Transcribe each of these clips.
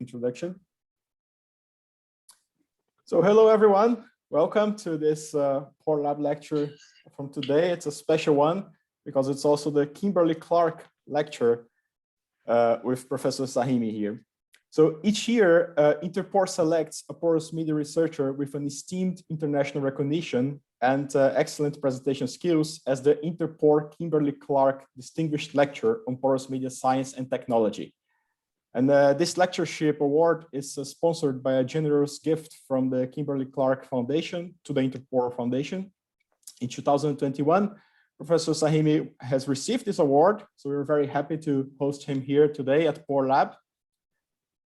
introduction. So hello everyone, welcome to this Core Lab lecture from today. It's a special one because it's also the Kimberly-Clark lecture with Professor Sahimi here. So each year, Interpor selects a porous media researcher with an esteemed international recognition and excellent presentation skills as the Interpor Kimberly-Clark Distinguished Lecturer on Porous Media Science and Technology. And this lectureship award is sponsored by a generous gift from the Kimberly-Clark Foundation to the Interpor Foundation. In 2021, Professor Sahimi has received this award, so we're very happy to host him here today at Core Lab.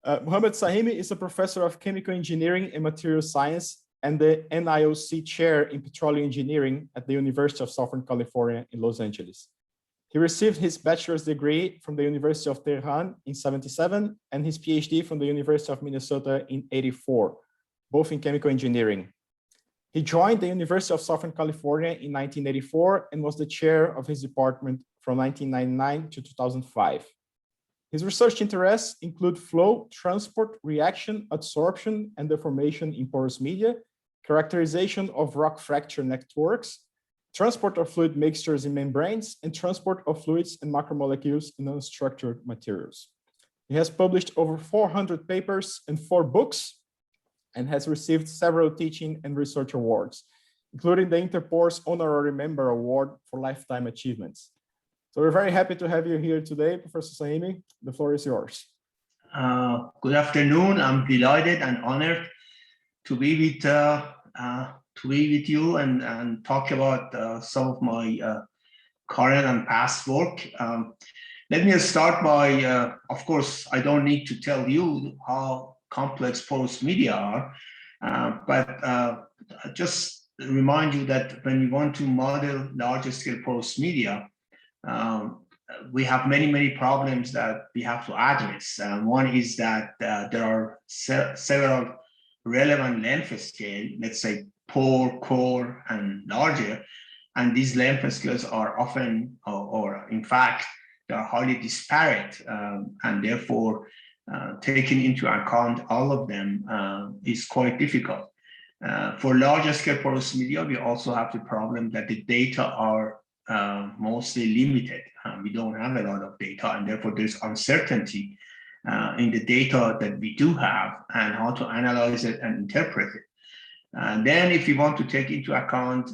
Mohammed Sahimi is a professor of chemical engineering and material science and the NIOC chair in petroleum engineering at the University of Southern California in Los Angeles. He received his bachelor's degree from the University of Therein in '77 and his PhD from the University of Minnesota in '84, both in chemical engineering. He joined the University of Southern California in 1984 and was the chair of his department from 1999 to 2005. His research interests include flow, transport, reaction, adsorption, and deformation in porous media, characterization of rock fracture networks, transport of fluid mixtures in membranes, and transport of fluids and macromolecules in unstructured materials. He has published over 400 papers and 4 books, and has received several teaching and research awards, including the Interpor's Honorary Member Award for Lifetime Achievements. So we're very happy to have you here today, Professor Sahimi. The floor is yours. Good afternoon. I'm delighted and honored to be with you and talk about some of my current and past work. Let me start by, of course, I don't need to tell you how complex porous media are, but just remind you that when we want to model larger scale porous media, we have many problems that we have to address. One is that there are several relevant length scale, let's say pore, core, and larger, and these length scales are often, or in fact, they are highly disparate, and therefore taking into account all of them is quite difficult. For larger scale porous media, we also have the problem that the data are mostly limited. We don't have a lot of data, and therefore there's uncertainty in the data that we do have and how to analyze it and interpret it. And then if you want to take into account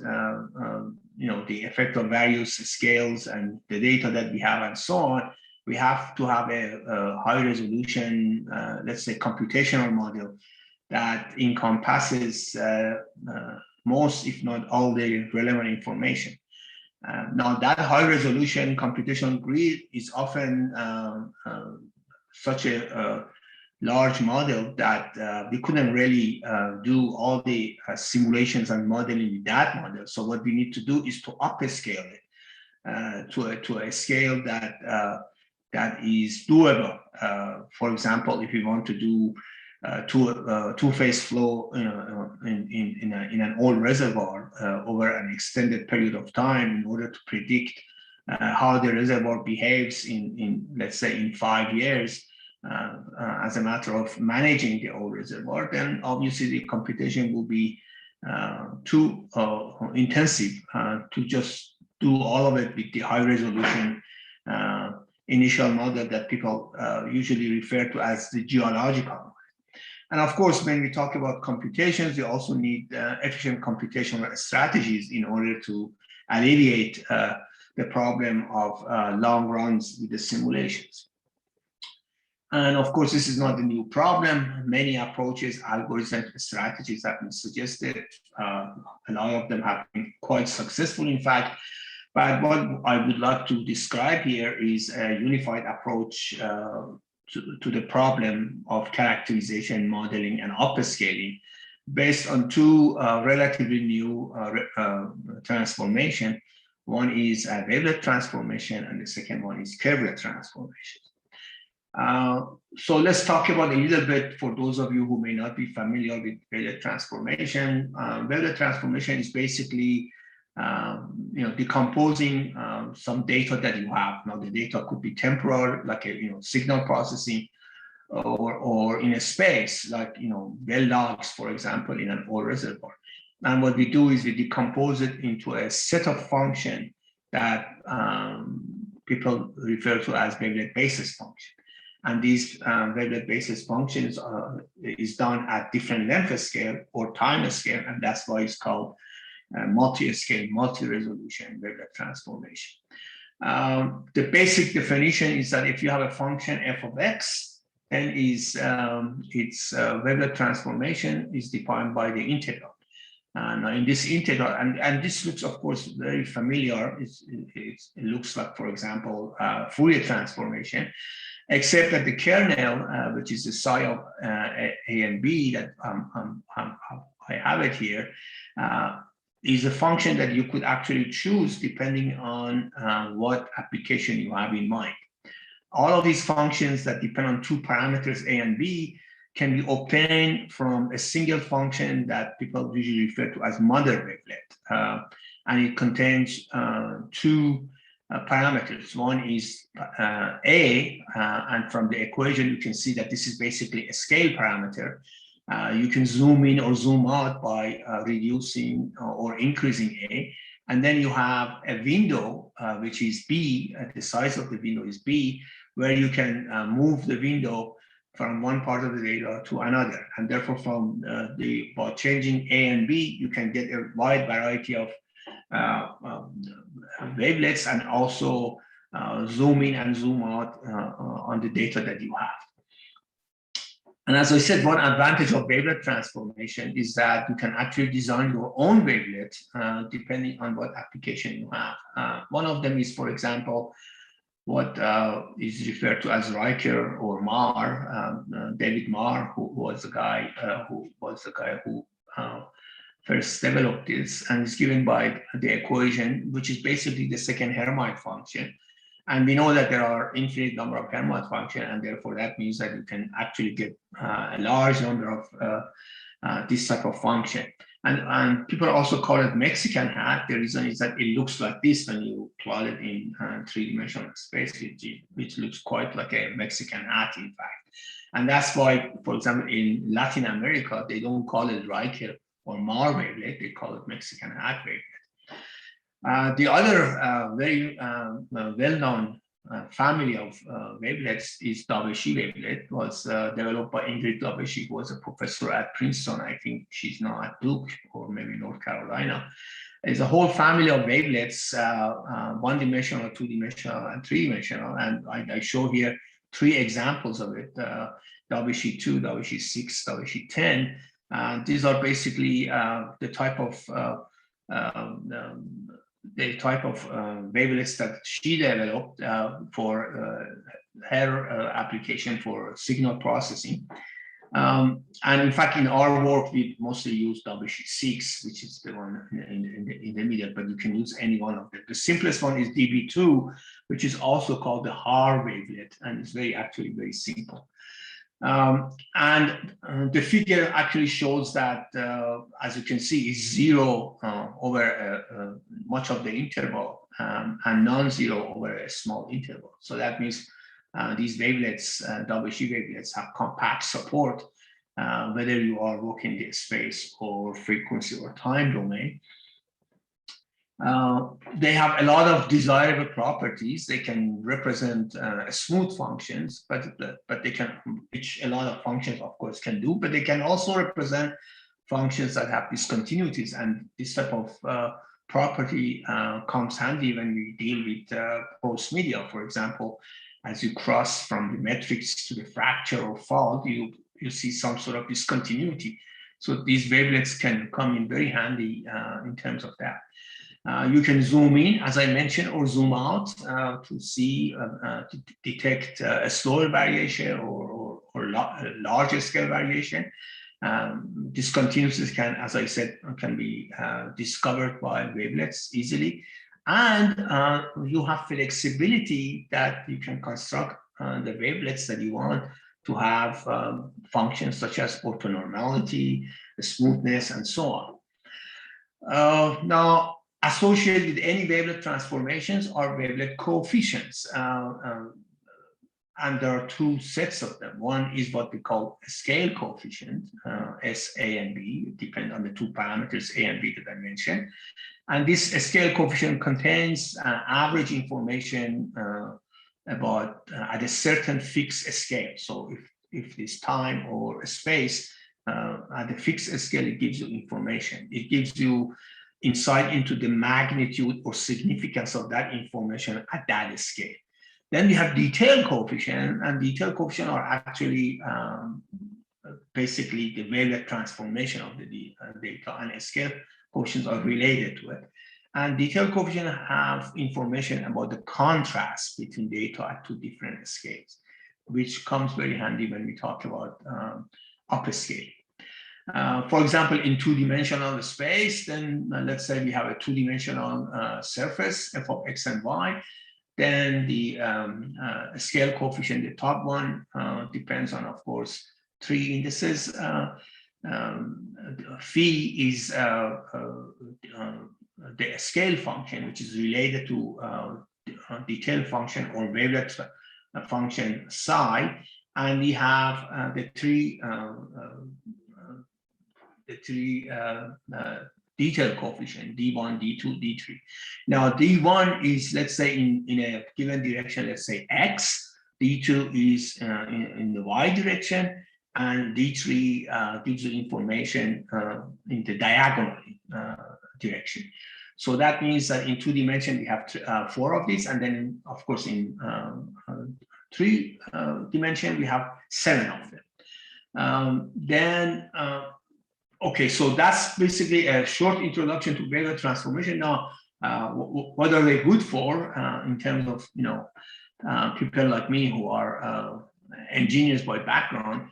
the effect of various scales and the data that we have and so on, we have to have a high resolution, let's say computational model that encompasses most, if not all, the relevant information. Now that high resolution computational grid is often such a large model that we couldn't really do all the simulations and modeling with that model. So what we need to do is to upscale it to a scale that is doable. For example, if you want to do two-phase flow in an old reservoir over an extended period of time in order to predict how the reservoir behaves in let's say in 5 years as a matter of managing the old reservoir, then obviously the computation will be too intensive to just do all of it with the high resolution initial model that people usually refer to as the geological. And of course, when we talk about computations, you also need efficient computational strategies in order to alleviate the problem of long runs with the simulations. And of course, this is not a new problem. Many approaches, algorithms, strategies have been suggested. A lot of them have been quite successful, in fact. But what I would like to describe here is a unified approach to the problem of characterization, modeling, and upscaling based on 2 relatively new transformation. One is a Wavelet transformation, and the second one is Curvelet transformation. So let's talk about a little bit for those of you who may not be familiar with Wavelet transformation. Wavelet transformation is basically decomposing some data that you have. Now the data could be temporal, like a signal processing, or in a space, like, well logs, for example, in an oil reservoir. And what we do is we decompose it into a set of functions that people refer to as wavelet basis function. And these wavelet basis functions is done at different length scale or time scale, and that's why it's called multi-scale, multi-resolution wavelet transformation. The basic definition is that if you have a function f of x, then its wavelet transformation is defined by the integral. And in this integral, and this looks, of course, very familiar. It looks like, for example, Fourier transformation, except that the kernel, which is the psi of A and B that I have it here, is a function that you could actually choose depending on what application you have in mind. All of these functions that depend on two parameters, A and B, can be obtained from a single function that people usually refer to as mother wavelet. And it contains two parameters. One is A, and from the equation, you can see that this is basically a scale parameter. You can zoom in or zoom out by reducing or increasing A. And then you have a window, which is B, the size of the window is B, where you can move the window from one part of the data to another. And therefore, by changing A and B, you can get a wide variety of wavelets and also zoom in and zoom out on the data that you have. And as I said, one advantage of wavelet transformation is that you can actually design your own wavelet depending on what application you have. One of them is, for example, what is referred to as Riker or Marr, David Marr, who was the guy who first developed this, and it's given by the equation, which is basically the second Hermite function. And we know that there are infinite number of Hermite functions, and therefore that means that you can actually get a large number of this type of function. And people also call it Mexican hat. The reason is that it looks like this when you plot it in three-dimensional space, which looks quite like a Mexican hat, in fact. And that's why, for example, in Latin America, they don't call it Riker or Marr wavelet, they call it Mexican hat wavelet. The other very well-known family of wavelets is Dabeshi wavelet. It was developed by Ingrid Dabeshi, who was a professor at Princeton. I think she's now at Duke or maybe North Carolina. It's a whole family of wavelets, one-dimensional, two-dimensional, and three-dimensional. And I show here three examples of it, Dabeshi 2, Dabeshi 6, Dabeshi 10. These are basically the type of wavelets that she developed for her application for signal processing. And in fact, in our work, we mostly use Dabeshi 6, which is the one in the middle, but you can use any one of them. The simplest one is DB2, which is also called the Haar wavelet, and it's actually very simple. And the figure actually shows that, as you can see, is zero over much of the interval and non-zero over a small interval. So that means these wavelets, Dabeshi wavelets, have compact support, whether you are working the space or frequency or time domain. They have a lot of desirable properties. They can represent smooth functions, but they can, which a lot of functions, of course, can do, but they can also represent functions that have discontinuities. And this type of property comes handy when we deal with post media. For example, as you cross from the matrix to the fracture or fault, you see some sort of discontinuity. So these wavelets can come in very handy in terms of that. You can zoom in, as I mentioned, or zoom out to see, to detect a slower variation or larger scale variation. Discontinuities can, as I said, can be discovered by wavelets easily. And you have flexibility that you can construct the wavelets that you want to have functions such as orthonormality, smoothness, and so on. Now, associated with any wavelet transformations are wavelet coefficients. and there are two sets of them. One is what we call a scale coefficient, S, A, and B, depend on the two parameters, A and B, that I mentioned. And this scale coefficient contains average information about at a certain fixed scale. So if it's time or space, at a fixed scale, it gives you information. It gives you insight into the magnitude or significance of that information at that scale. Then we have detail coefficient, and detail coefficient are actually basically the wavelet transformation of the data, and scale coefficients are related to it. And detail coefficient have information about the contrast between data at two different scales, which comes very handy when we talk about upscaling. For example, in two-dimensional space, then let's say we have a two-dimensional surface, f of x and y. Then the scale coefficient, the top one, depends on, of course, three indices. Phi is the scale function, which is related to detail function or wavelet function psi, and we have the three detail coefficient, D1, D2, D3. Now, D1 is, let's say, in a given direction, let's say X, D2 is in the Y direction, and D3 gives you information in the diagonal direction. So that means that in two dimensions, we have four of these, and then, of course, in three dimensions, we have 7 of them. Okay, so that's basically a short introduction to wavelet transformation. Now, what are they good for in terms of, people like me who are engineers by background?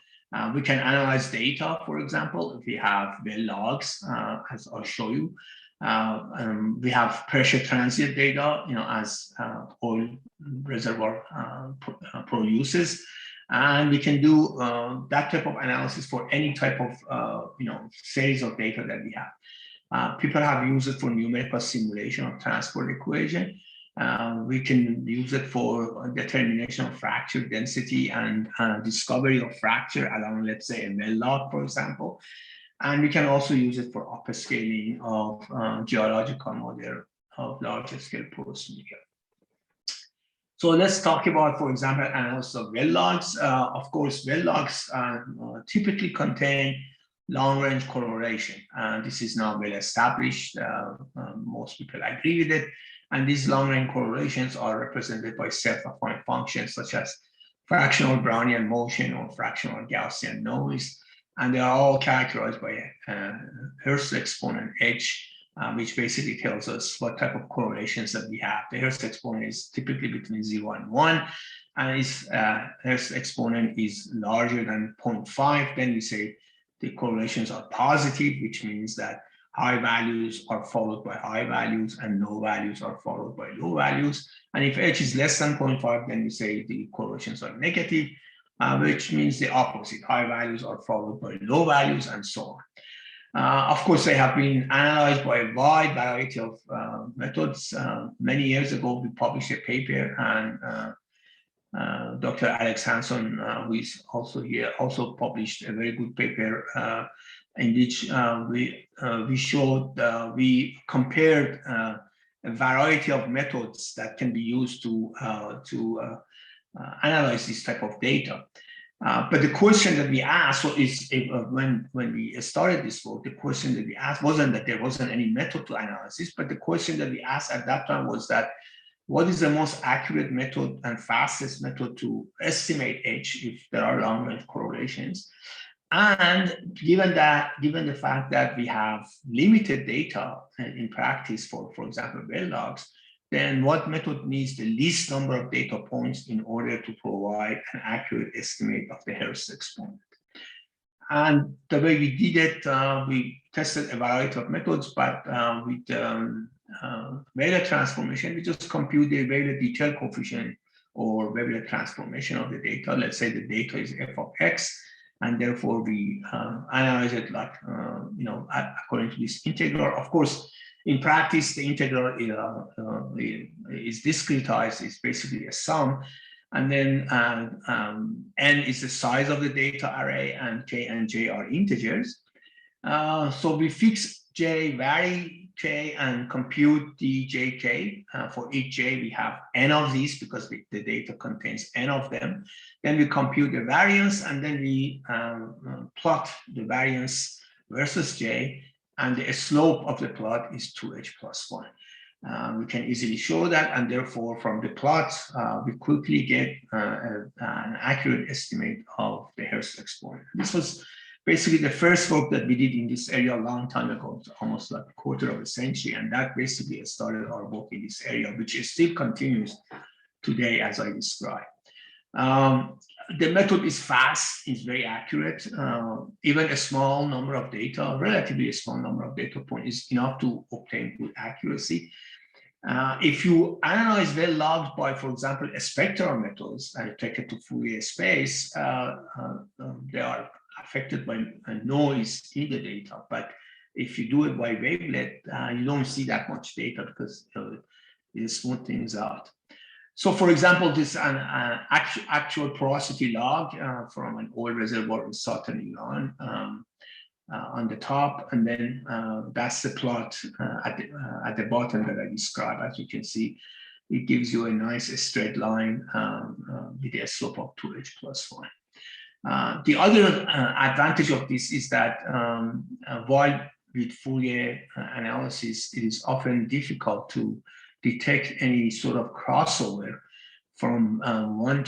We can analyze data, for example, if we have well logs, as I'll show you. We have pressure transient data, as oil reservoir produces. And we can do that type of analysis for any type of series of data that we have. People have used it for numerical simulation of transport equation. We can use it for determination of fracture density and discovery of fracture along, let's say, a well log, for example. And we can also use it for upscaling of geological model of larger scale porous media. So let's talk about, for example, analysis of well logs. Of course, well logs typically contain long-range correlation. This is now well established. Most people agree with it. And these long-range correlations are represented by self-affine functions such as fractional Brownian motion or fractional Gaussian noise. And they are all characterized by Hertz exponent h, which basically tells us what type of correlations that we have. The Hertz exponent is typically between 0 and 1, and its Hertz exponent is larger than 0.5. Then we say the correlations are positive, which means that high values are followed by high values and low values are followed by low values. And if h is less than 0.5, then we say the correlations are negative, which means the opposite. High values are followed by low values and so on. Of course, they have been analyzed by a wide variety of methods. Many years ago, we published a paper, and Dr. Alex Hanson, who is also here, also published a very good paper in which we compared a variety of methods that can be used to analyze this type of data. But the question that we asked is, when we started this work, the question that we asked wasn't that there wasn't any method to analyze this, but the question that we asked at that time was that, what is the most accurate method and fastest method to estimate H if there are long-range correlations? And given the fact that we have limited data in practice for example, well logs, then what method needs the least number of data points in order to provide an accurate estimate of the Hertz exponent? And the way we did it, we tested a variety of methods, but with wavelet transformation, we just compute the wavelet detail coefficient or wavelet transformation of the data. Let's say the data is f of x, and therefore we analyze it like, according to this integral. Of course, in practice, the integral is discretized. It's basically a sum. And then n is the size of the data array, and k and j are integers. So we fix j, vary k, and compute the jk. For each j, we have n of these because the data contains n of them. Then we compute the variance, and then we plot the variance versus j, and the slope of the plot is 2h plus 1. We can easily show that, and therefore from the plot, we quickly get an accurate estimate of the Hertz exponent. This was basically the first work that we did in this area a long time ago, almost like a quarter of a century, and that basically started our work in this area, which still continues today as I described. The method is fast, it's very accurate. Even a small number of data, relatively a small number of data points is enough to obtain good accuracy. If you analyze well logs by, for example, spectral methods and take it to Fourier space, they are affected by noise in the data. But if you do it by wavelet, you don't see that much data because it smooths things out. So, for example, this actual porosity log from an oil reservoir in southern Iran on the top, and then that's the plot at the bottom that I described. As you can see, it gives you a nice straight line with a slope of 2h plus 1. The other advantage of this is that while with Fourier analysis, it is often difficult to detect any sort of crossover from one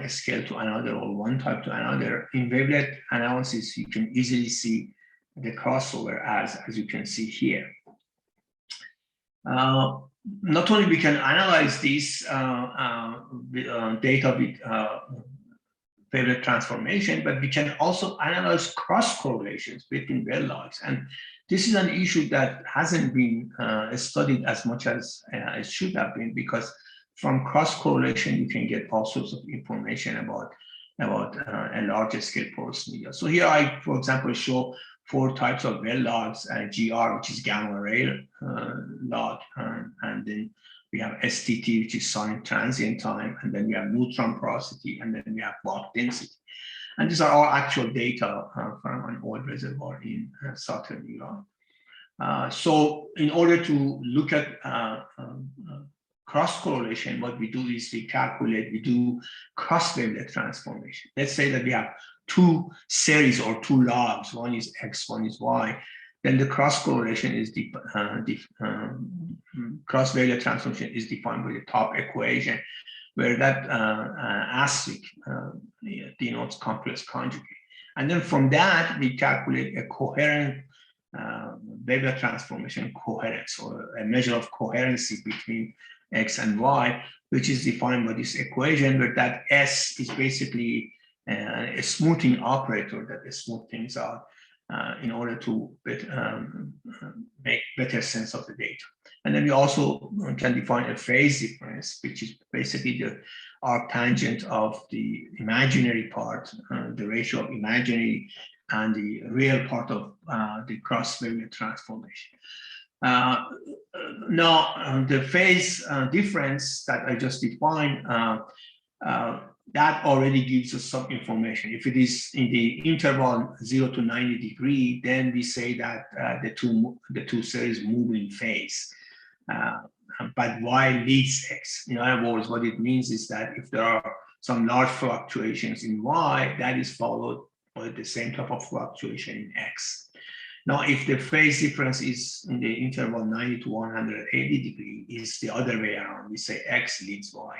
scale to another or one type to another. In wavelet analysis, you can easily see the crossover as you can see here. Not only we can analyze these data with wavelet transformation, but we can also analyze cross correlations between well logs. And this is an issue that hasn't been studied as much as it should have been, because from cross correlation, you can get all sorts of information about a larger scale porous media. So here I, for example, show 4 types of well logs, GR, which is gamma ray log, and then we have STT, which is sonic transient time, and then we have neutron porosity, and then we have bulk density. And these are all actual data from an oil reservoir in southern Iran. So in order to look at cross correlation, what we do is we do cross wavelet transformation. Let's say that we have 2 series or 2 logs, one is X, one is Y. Then the cross correlation is cross wavelet transformation is defined by the top equation, where that asterisk denotes complex conjugate. And then from that, we calculate a coherent wavelet transformation coherence, or a measure of coherency between X and Y, which is defined by this equation, where that S is basically a smoothing operator that smooths things out in order to make better sense of the data. And then we also can define a phase difference, which is basically the arctangent of the imaginary part, the ratio of imaginary and the real part of the cross wavelet transformation. Now, the phase difference that I just defined, that already gives us some information. If it is in the interval 0 to 90 degrees, then we say that the two series move in phase. But Y leads X. In other words, what it means is that if there are some large fluctuations in Y, that is followed by the same type of fluctuation in X. Now, if the phase difference is in the interval 90 to 180 degrees, is the other way around. We say X leads Y.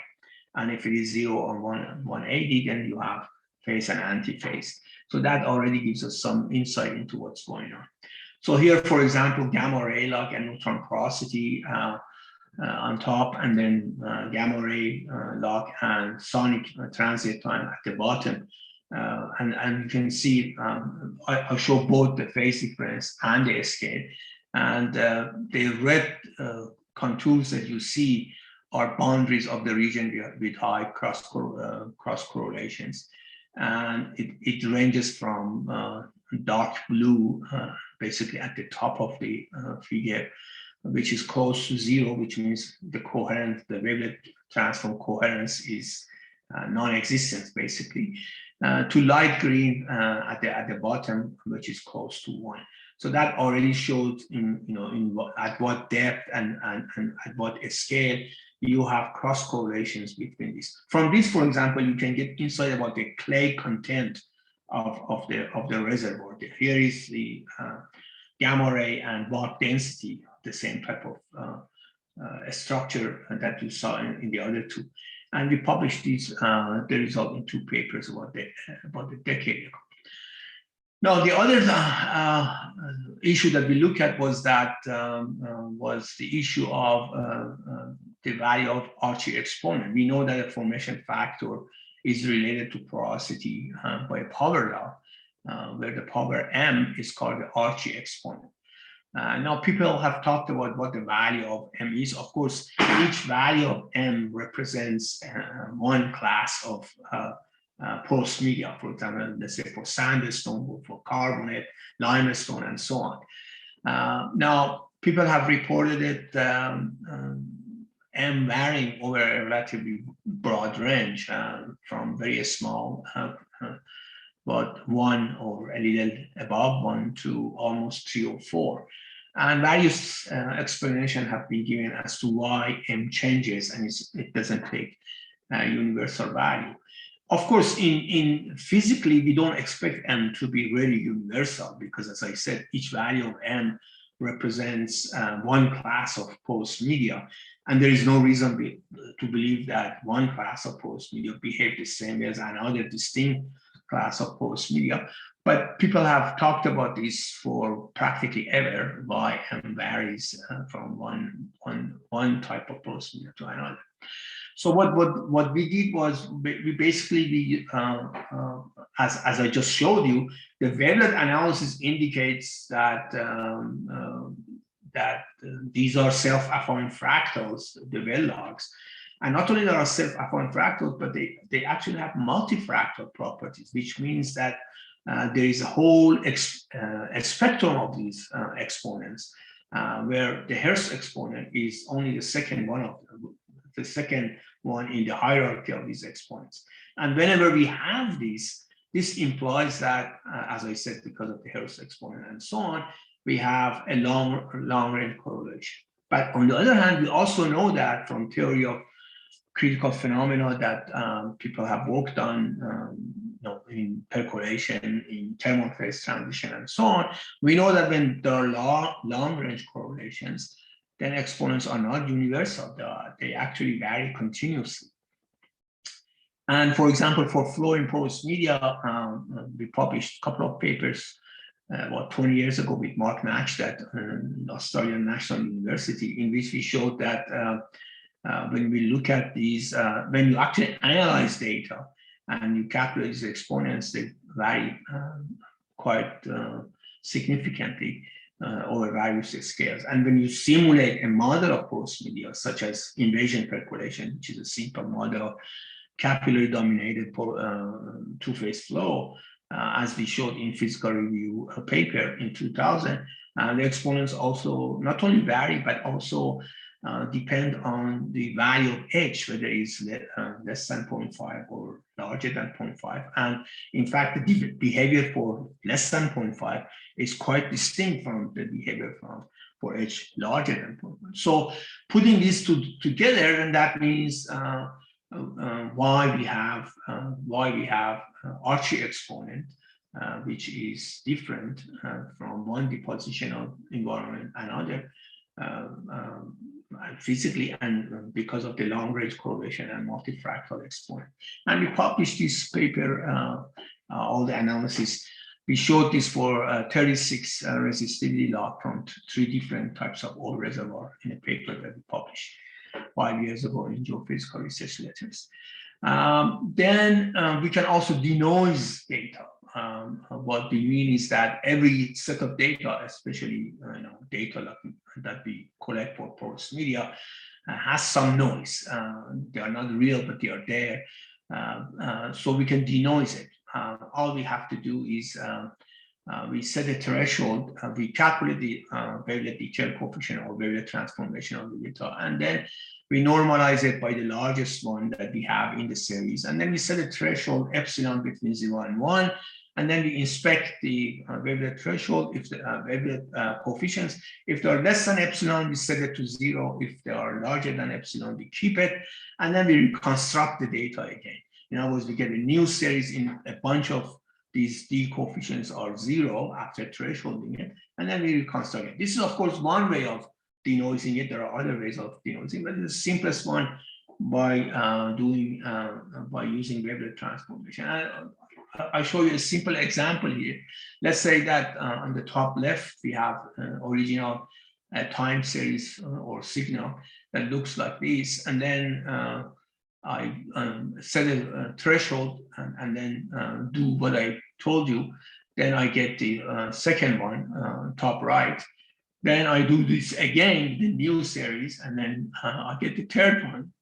And if it is 0 or 180, then you have phase and anti-phase. So that already gives us some insight into what's going on. So here, for example, gamma ray log and neutron porosity on top, and then gamma ray log and sonic transient time at the bottom. And you can see, I show both the phase difference and the scale. And the red contours that you see are boundaries of the region with high cross correlations. And it ranges from dark blue, basically at the top of the figure, which is close to 0, which means the wavelet transform coherence is non-existence basically, to light green at the bottom, which is close to 1. So that already showed at what depth and at what scale you have cross correlations between these. From this, for example, you can get insight about the clay content of the reservoir. Here is the gamma ray and bulk density, the same type of structure that you saw in the other two. And we published these the result in 2 papers about a decade ago. Now, the other issue that we looked at was the issue of the value of Archie exponent. We know that a formation factor is related to porosity by power law, where the power m is called the Archie exponent. Now, people have talked about what the value of m is. Of course, each value of m represents one class of porous media, for example, let's say for sandstone, for carbonate, limestone, and so on. Now, people have reported it m varying over a relatively broad range, from very small, but 1 or a little above 1 to almost 3 or 4. And various explanations have been given as to why m changes, and it doesn't take a universal value. Of course, in physically, we don't expect m to be really universal because, as I said, each value of m represents one class of porous media. And there is no reason to believe that one class of porous media behave the same as another distinct class of porous media. But people have talked about this for practically ever, why m varies from one type of porous media to another. So what we did was we basically, as I just showed you, the wavelet analysis indicates that these are self-affine fractals, the well logs. And not only there are self-affine fractals, but they actually have multifractal properties, which means that there is a whole a spectrum of these exponents, where the Hertz exponent is only the second one in the hierarchy of these exponents. And whenever we have this implies that, as I said, because of the Hertz exponent and so on, we have a long-range correlation. But on the other hand, we also know that from theory of critical phenomena that people have worked on, in percolation, in thermal phase transition, and so on, we know that when there are long-range correlations, then exponents are not universal. They actually vary continuously. And for example, for flow in porous media, we published a couple of papers about 20 years ago with Mark Nachstad at Australian National University, in which we showed that when we look at these, when you actually analyze data and you calculate these exponents, they vary quite significantly over various scales. And when you simulate a model of porous media, such as invasion percolation, which is a simple model of capillary dominated two-phase flow, as we showed in physical review paper in 2000, the exponents also not only vary, but also depend on the value of h, whether it's less than 0.5 or larger than 0.5. And in fact, the behavior for less than 0.5 is quite distinct from the behavior for h larger than 0.5. So putting these two together, and that means why we have Archie exponent, which is different from one depositional environment another, physically, and because of the long-range correlation and multifractal exponent. And we published this paper, all the analysis. We showed this for 36 resistivity log from 3 different types of oil reservoir in a paper that we published 5 years ago in Geophysical Research Letters. Then we can also denoise data. What we mean is that every set of data, especially data that we collect for porous media, has some noise. They are not real, but they are there. So we can denoise it. All we have to do is we set a threshold, we calculate the wavelet detail coefficient or wavelet transformation of the data, and then we normalize it by the largest one that we have in the series, and then we set a threshold epsilon between 0 and 1, and then we inspect the wavelet threshold, if the wavelet coefficients. If they are less than epsilon, we set it to 0. If they are larger than epsilon, we keep it, and then we reconstruct the data again. In other words, we get a new series in a bunch of these D coefficients are 0 after thresholding it, and then we reconstruct it. This is, of course, one way of denoising it. There are other ways of denoising, but the simplest one by using wavelet transformation. I'll show you a simple example here. Let's say that on the top left, we have an original time series or signal that looks like this, and then I set a threshold and then do what I told you. Then I get the second one, top right. Then I do this again, the new series, and then I get the third one,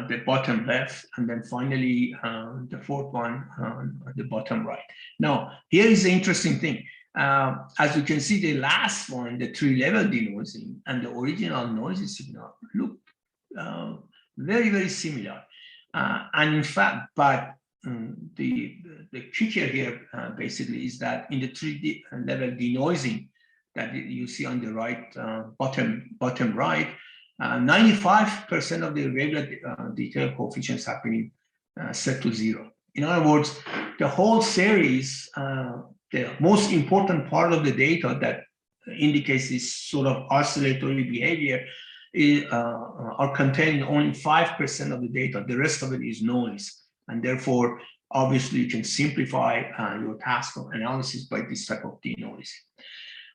the bottom left, and then finally the fourth one, the bottom right. Now, here is the interesting thing. As you can see, the last one, the 3-level denoising, and the original noisy signal look very, very similar. And in fact, but the kicker here basically is that in the 3-level denoising that you see on the right, bottom right, 95% of the wavelet detail coefficients have been set to 0. In other words, the whole series, the most important part of the data that indicates this sort of oscillatory behavior are contained in only 5% of the data. The rest of it is noise. And therefore, obviously, you can simplify your task of analysis by this type of denoising.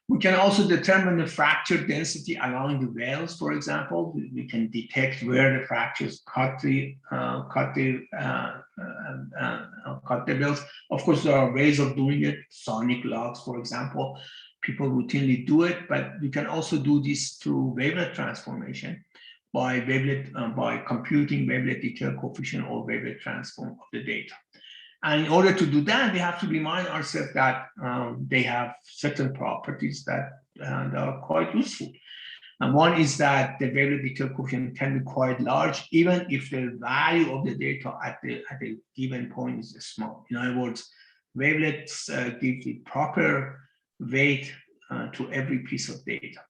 We can also determine the fracture density along the wells, for example. We can detect where the fractures cut the wells. Of course, there are ways of doing it, sonic logs, for example. People routinely do it, but we can also do this through wavelet transformation by computing wavelet detail coefficient or wavelet transform of the data. And in order to do that, we have to remind ourselves that they have certain properties that are quite useful. And one is that the wavelet detail coefficient can be quite large, even if the value of the data at a given point is small. In other words, wavelets give the proper weight to every piece of data.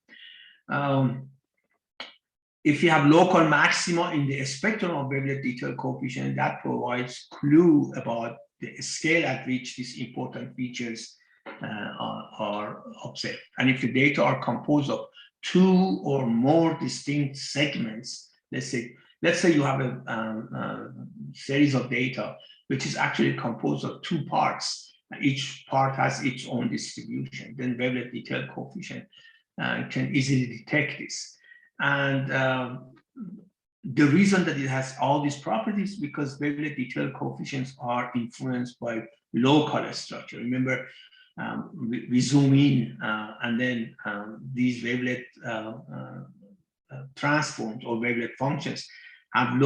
If you have local maxima in the spectrum of wavelet detail coefficient, that provides clue about the scale at which these important features are observed. And if the data are composed of 2 or more distinct segments, let's say you have a series of data which is actually composed of 2 parts. Each part has its own distribution. Then wavelet detail coefficient can easily detect this. And the reason that it has all these properties is because wavelet detail coefficients are influenced by local structure. Remember, we zoom in and then these wavelet transforms or wavelet functions have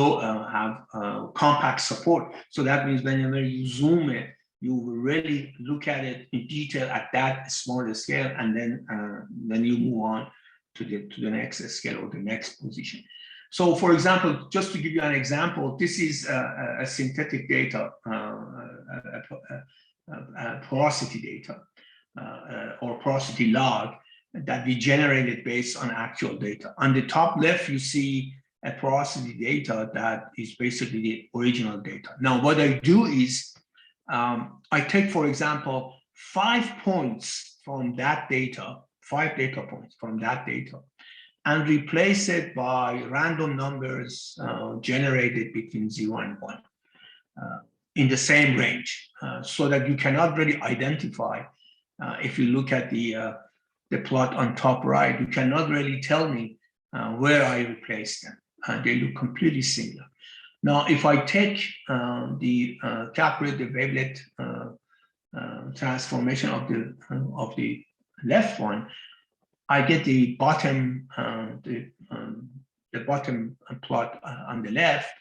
compact support. So that means whenever you zoom it, you will really look at it in detail at that smaller scale, and then you move on to the next scale or the next position. So, for example, just to give you an example, this is a synthetic data, porosity data, or porosity log that we generated based on actual data. On the top left, you see a porosity data that is basically the original data. Now, what I do is I take, for example, 5 points from that data, 5 data points from that data, and replace it by random numbers generated between 0 and 1 in the same range, so that you cannot really identify. If you look at the plot on top right, you cannot really tell me where I replaced them. They look completely similar. Now, if I take calculate the wavelet transformation of the left one, I get the bottom bottom plot on the left,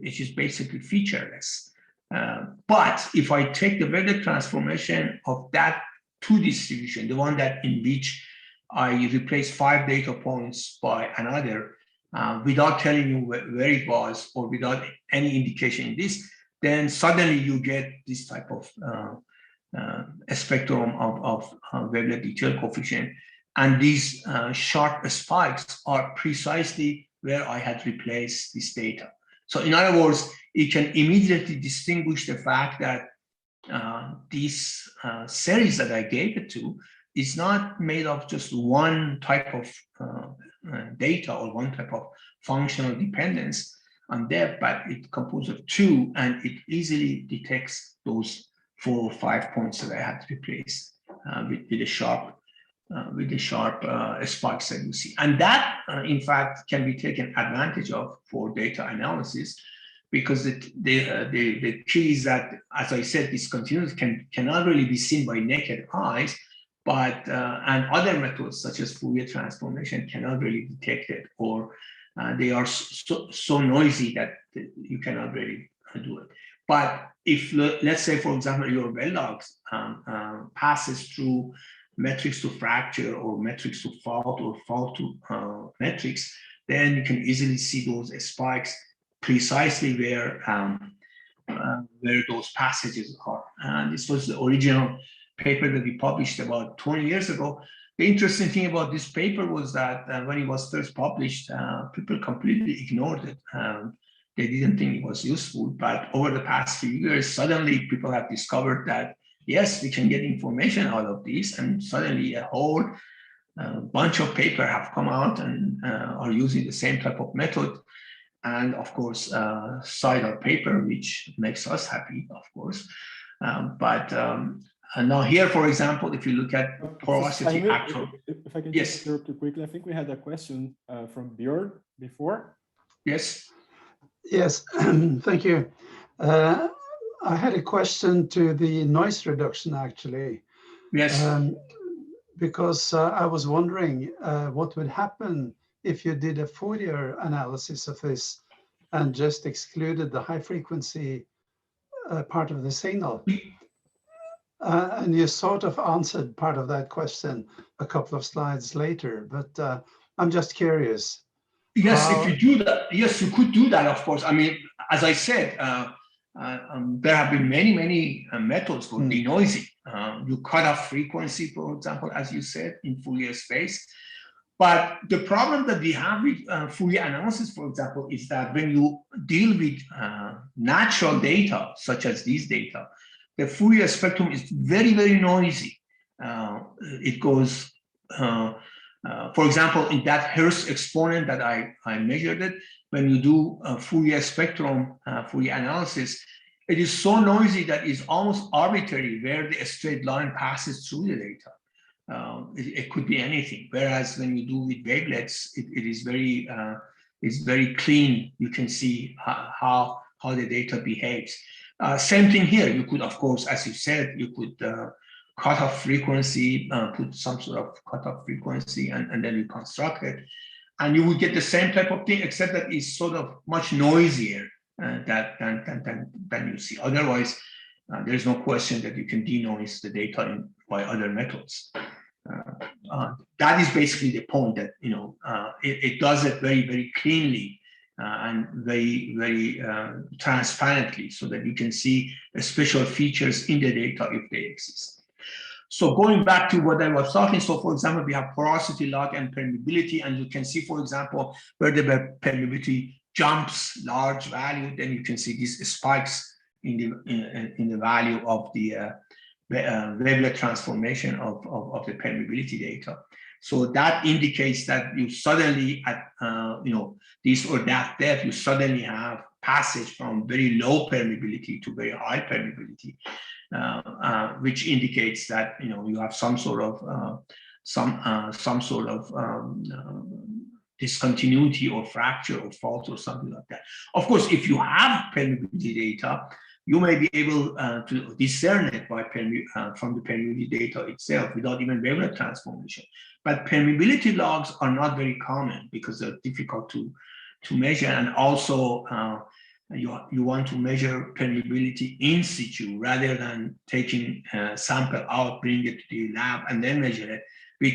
which is basically featureless. But if I take the wavelet transformation of that 2 distribution, the one that in which I replace 5 data points by another, without telling you where it was or without any indication in this, then suddenly you get this type of a spectrum of wavelet detail coefficient. And these sharp spikes are precisely where I had replaced this data. So in other words, it can immediately distinguish the fact that this series that I gave it to is not made of just one type of data or one type of functional dependence on depth, but it composed of two, and it easily detects those 4 or 5 points that I had to replace with the sharp spikes that you see. And that, in fact, can be taken advantage of for data analysis, because the key is that, as I said, this continuity cannot really be seen by naked eyes, but and other methods such as Fourier transformation cannot really detect it, or they are so noisy that you cannot really do it. But if, let's say, for example, your well logs passes through metrics to fracture or metrics to fault or fault to metrics, then you can easily see those spikes precisely where those passages are. And this was the original paper that we published about 20 years ago. The interesting thing about this paper was that when it was first published, people completely ignored it. They didn't think it was useful, but over the past few years, suddenly people have discovered that, yes, we can get information out of these, and suddenly a whole bunch of paper have come out and are using the same type of method. And of course, cite our paper, which makes us happy, of course. And now here, for example, if you look at porosity actual. If I can yes. just interrupt you quickly, I think we had a question from Björn before. Yes. Yes, thank you. I had a question to the noise reduction, actually. Yes. Because I was wondering what would happen if you did a Fourier analysis of this and just excluded the high frequency part of the signal. And you sort of answered part of that question a couple of slides later, but I'm just curious. Yes, if you do that, yes, you could do that, of course. I mean, as I said, there have been many methods for denoising. You cut off frequency, for example, as you said, in Fourier space. But the problem that we have with Fourier analysis, for example, is that when you deal with natural data, such as these data, the Fourier spectrum is very noisy. It goes, for example, in that Hertz exponent that I measured it, when you do a Fourier spectrum, Fourier analysis, it is so noisy that it's almost arbitrary where the straight line passes through the data. It could be anything. Whereas when you do with wavelets, it is it's very clean. You can see how the data behaves. Same thing here. You could, of course, as you said, you could cut off frequency, put some sort of cutoff frequency, and then reconstruct it, and you would get the same type of thing, except that it's sort of much noisier than you see. Otherwise, there's no question that you can denoise the data by other methods. That is basically the point, that it does it very cleanly and very transparently, so that you can see the special features in the data if they exist. So going back to what I was talking, so for example, we have porosity log and permeability, and you can see, for example, where the permeability jumps large value, then you can see these spikes in the value of the wavelet transformation of the permeability data. So that indicates that you suddenly at this or that depth, you suddenly have passage from very low permeability to very high permeability, which indicates that you have some sort of discontinuity or fracture or fault or something like that. Of course, if you have permeability data, you may be able to discern it from the permeability data itself without even wavelet transformation. But permeability logs are not very common because they're difficult to measure, and also you want to measure permeability in situ rather than taking a sample out, bring it to the lab, and then measure it. We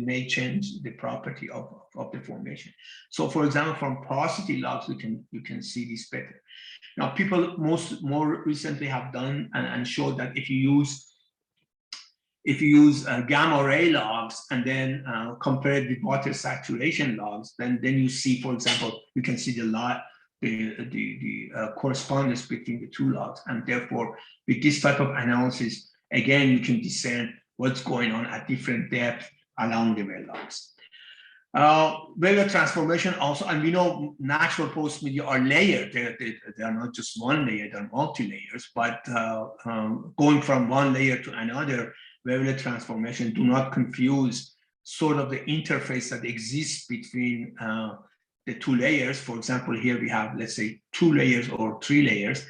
may change the property of the formation. So, for example, from porosity logs, you can see this better. Now, people more recently have done and showed that if you use gamma ray logs and then compare it with water saturation logs, then you see, for example, you can see the correspondence between the two logs, and therefore, with this type of analysis, again, you can discern what's going on at different depths along the well logs. Wavelet transformation also, and we know natural porous media are layered. They are not just one layer, they're multi-layers, but going from one layer to another, wavelet transformation do not confuse sort of the interface that exists between the two layers. For example, here we have, let's say, 2 layers or 3 layers.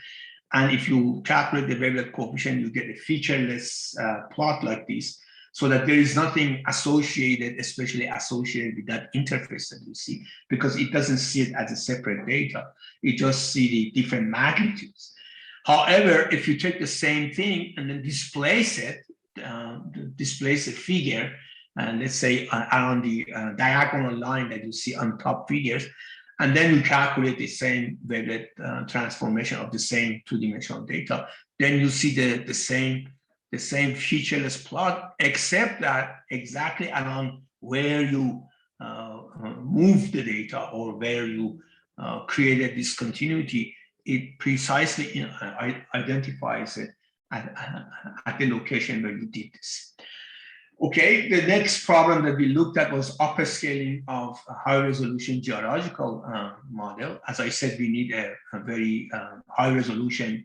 And if you calculate the wavelet coefficient, you get a featureless plot like this, so that there is nothing associated, especially associated with that interface that you see, because it doesn't see it as a separate data. It just see the different magnitudes. However, if you take the same thing and then displace it, displace a figure, and let's say on the diagonal line that you see on top figures, and then you calculate the same wavelet transformation of the same two-dimensional data, then you see the same featureless plot, except that exactly along where you move the data or where you created discontinuity, it precisely identifies it at the location where you did this. Okay, the next problem that we looked at was upscaling of a high-resolution geological model. As I said, we need a very high-resolution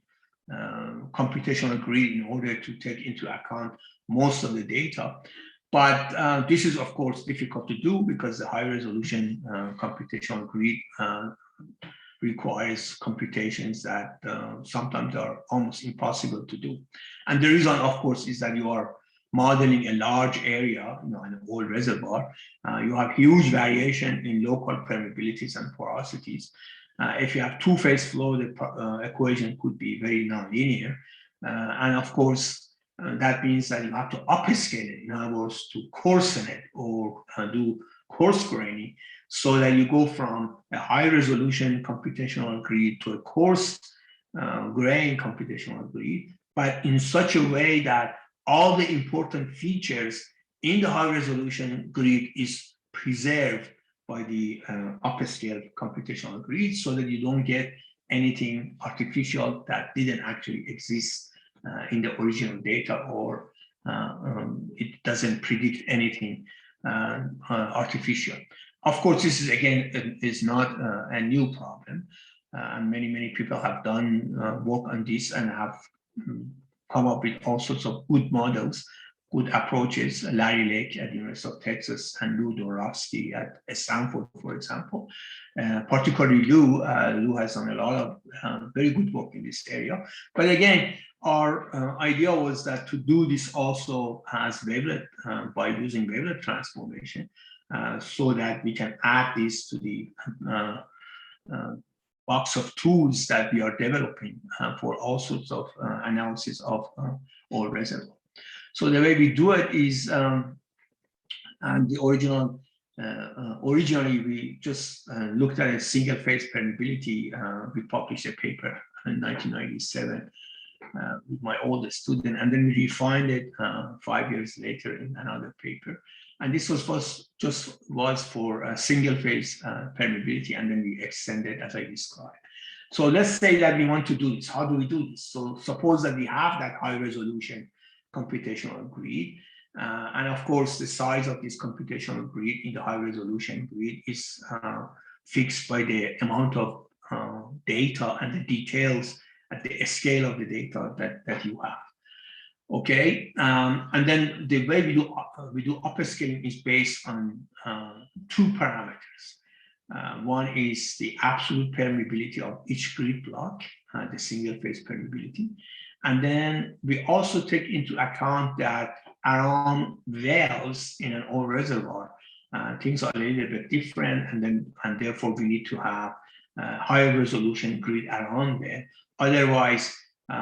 computational grid in order to take into account most of the data. But this is, of course, difficult to do because the high-resolution computational grid requires computations that sometimes are almost impossible to do. And the reason, of course, is that you are modeling a large area, an old reservoir. You have huge variation in local permeabilities and porosities. If you have two-phase flow, the equation could be very nonlinear. And of course, that means that you have to upscale it, in other words, to coarsen it or do coarse graining, so that you go from a high-resolution computational grid to a coarse grain computational grid, but in such a way that all the important features in the high-resolution grid is preserved by the upscale computational grid, so that you don't get anything artificial that didn't actually exist in the original data, or it doesn't predict anything artificial. Of course, this is, again, is not a new problem. And many people have done work on this and have come up with all sorts of good models, good approaches. Larry Lake at the University of Texas and Lou Dorofsky at Stanford, for example. Particularly Lou has done a lot of very good work in this area. But again, our idea was that to do this also as wavelet, by using wavelet transformation, so that we can add this to the box of tools that we are developing for all sorts of analysis of oil reservoir. So the way we do it is, and the originally we just looked at a single phase permeability. We published a paper in 1997 with my oldest student, and then we refined it 5 years later in another paper. And this was for a single phase permeability, and then we extended as I described. So let's say that we want to do this. How do we do this? So suppose that we have that high resolution computational grid. And of course, the size of this computational grid in the high resolution grid is fixed by the amount of data and the details at the scale of the data that you have. Okay, and then the way we do upscaling is based on 2 parameters. One is the absolute permeability of each grid block, the single phase permeability. And then we also take into account that around wells in an oil reservoir, things are a little bit different, and therefore we need to have higher resolution grid around there. Otherwise,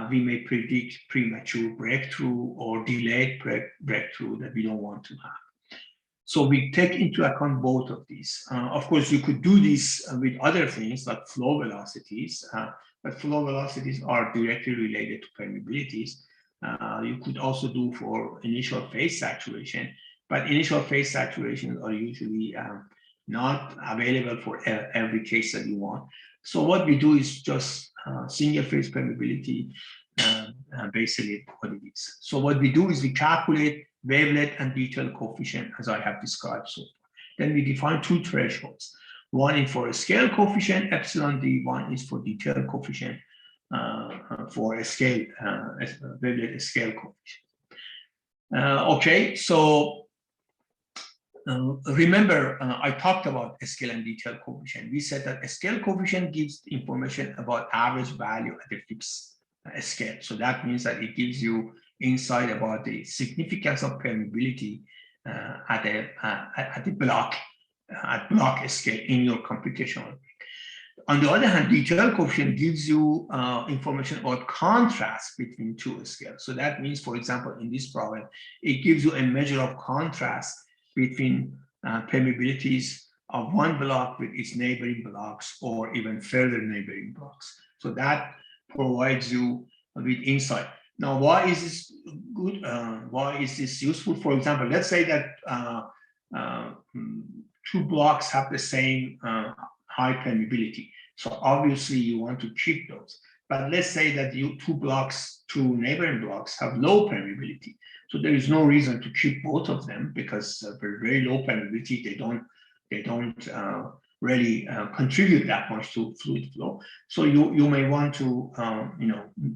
we may predict premature breakthrough or delayed breakthrough that we don't want to have. So we take into account both of these. Of course, you could do this with other things like flow velocities, but flow velocities are directly related to permeabilities. You could also do for initial phase saturation, but initial phase saturations are usually not available for every case that you want. So what we do is just single phase permeability, basically what it is. So what we do is we calculate wavelet and detail coefficient as I have described so far. Then we define two thresholds. One is for a scale coefficient, epsilon d, one is for detail coefficient for a scale, wavelet scale coefficient. Okay, so remember, I talked about a scale and detail coefficient. We said that a scale coefficient gives information about average value at a fixed scale. So that means that it gives you insight about the significance of permeability at the block scale in your computational. On the other hand, detail coefficient gives you information about contrast between two scales. So that means, for example, in this problem, it gives you a measure of contrast between permeabilities of one block with its neighboring blocks or even further neighboring blocks. So that provides you with insight. Now, why is this good? Why is this useful? For example, let's say that two blocks have the same high permeability. So obviously you want to keep those. But let's say that two neighboring blocks have low permeability. So there is no reason to keep both of them because for very low permeability, they don't really contribute that much to fluid flow. So you may want to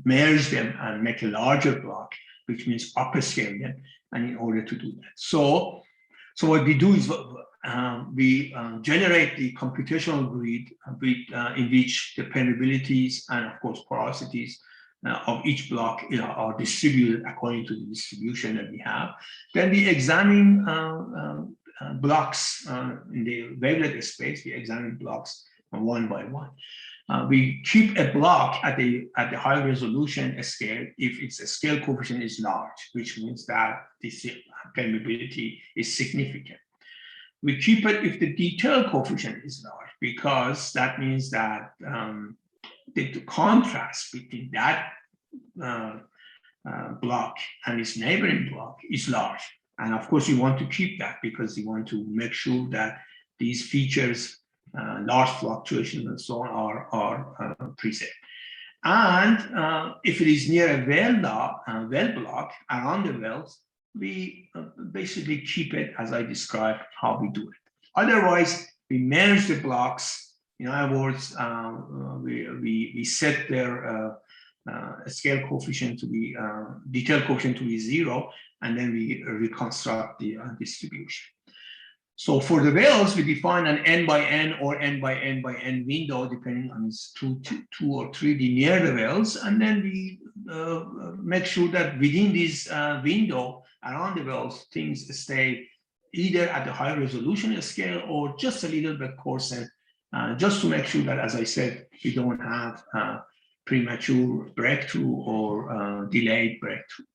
merge them and make a larger block, which means upscale them, and in order to do that. So what we do is we generate the computational grid in which the permeabilities and of course porosities of each block are distributed according to the distribution that we have. Then we examine blocks in the wavelet space. We examine blocks one by one. We keep a block at the high resolution scale if its scale coefficient is large, which means that the permeability is significant. We keep it if the detail coefficient is large, because that means that the contrast between that block and its neighboring block is large. And of course, you want to keep that because you want to make sure that these features, large fluctuations and so on, are preset. And if it is near a well block around the wells, we basically keep it as I described how we do it. Otherwise, we merge the blocks. In other words, we set their scale coefficient to be detail coefficient to be 0, and then we reconstruct the distribution. So for the wells, we define an n by n or n by n by n window, depending on its two or 3D near the wells, and then we make sure that within this window around the wells, things stay either at the high resolution scale or just a little bit coarsened, just to make sure that, as I said, we don't have premature breakthrough or delayed breakthrough.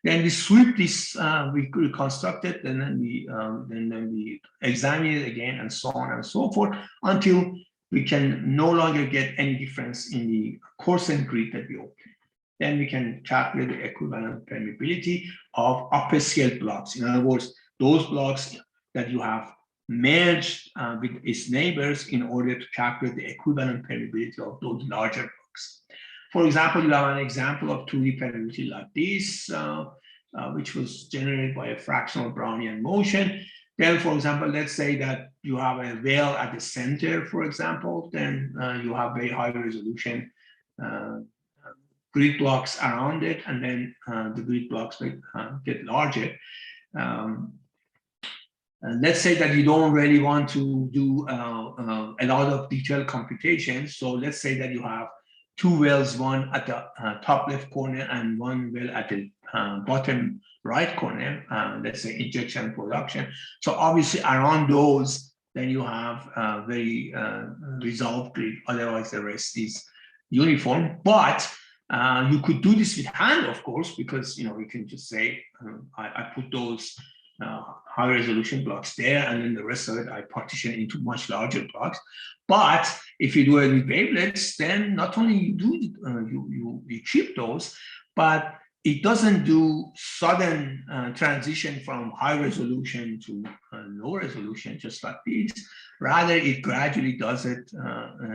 Then we sweep this, we reconstruct it, and then we examine it again, and so on and so forth, until we can no longer get any difference in the coarsened grid that we obtain. Then we can calculate the equivalent permeability of upscale blocks. In other words, those blocks that you have merged with its neighbors in order to calculate the equivalent permeability of those larger blocks. For example, you have an example of 2D permeability like this, which was generated by a fractional Brownian motion. Then, for example, let's say that you have a well at the center, for example, then you have very high resolution grid blocks around it, and then the grid blocks may get larger. And let's say that you don't really want to do a lot of detailed computation. So let's say that you have two wells, one at the top left corner and one well at the bottom right corner, let's say injection production. So obviously around those, then you have a very resolved grid. Otherwise, the rest is uniform. But you could do this with hand, of course, because you can just say I put those high resolution blocks there, and then the rest of it I partition into much larger blocks. But if you do it with wavelets, then not only you keep those, but it doesn't do sudden transition from high resolution to low resolution just like this. Rather, it gradually does it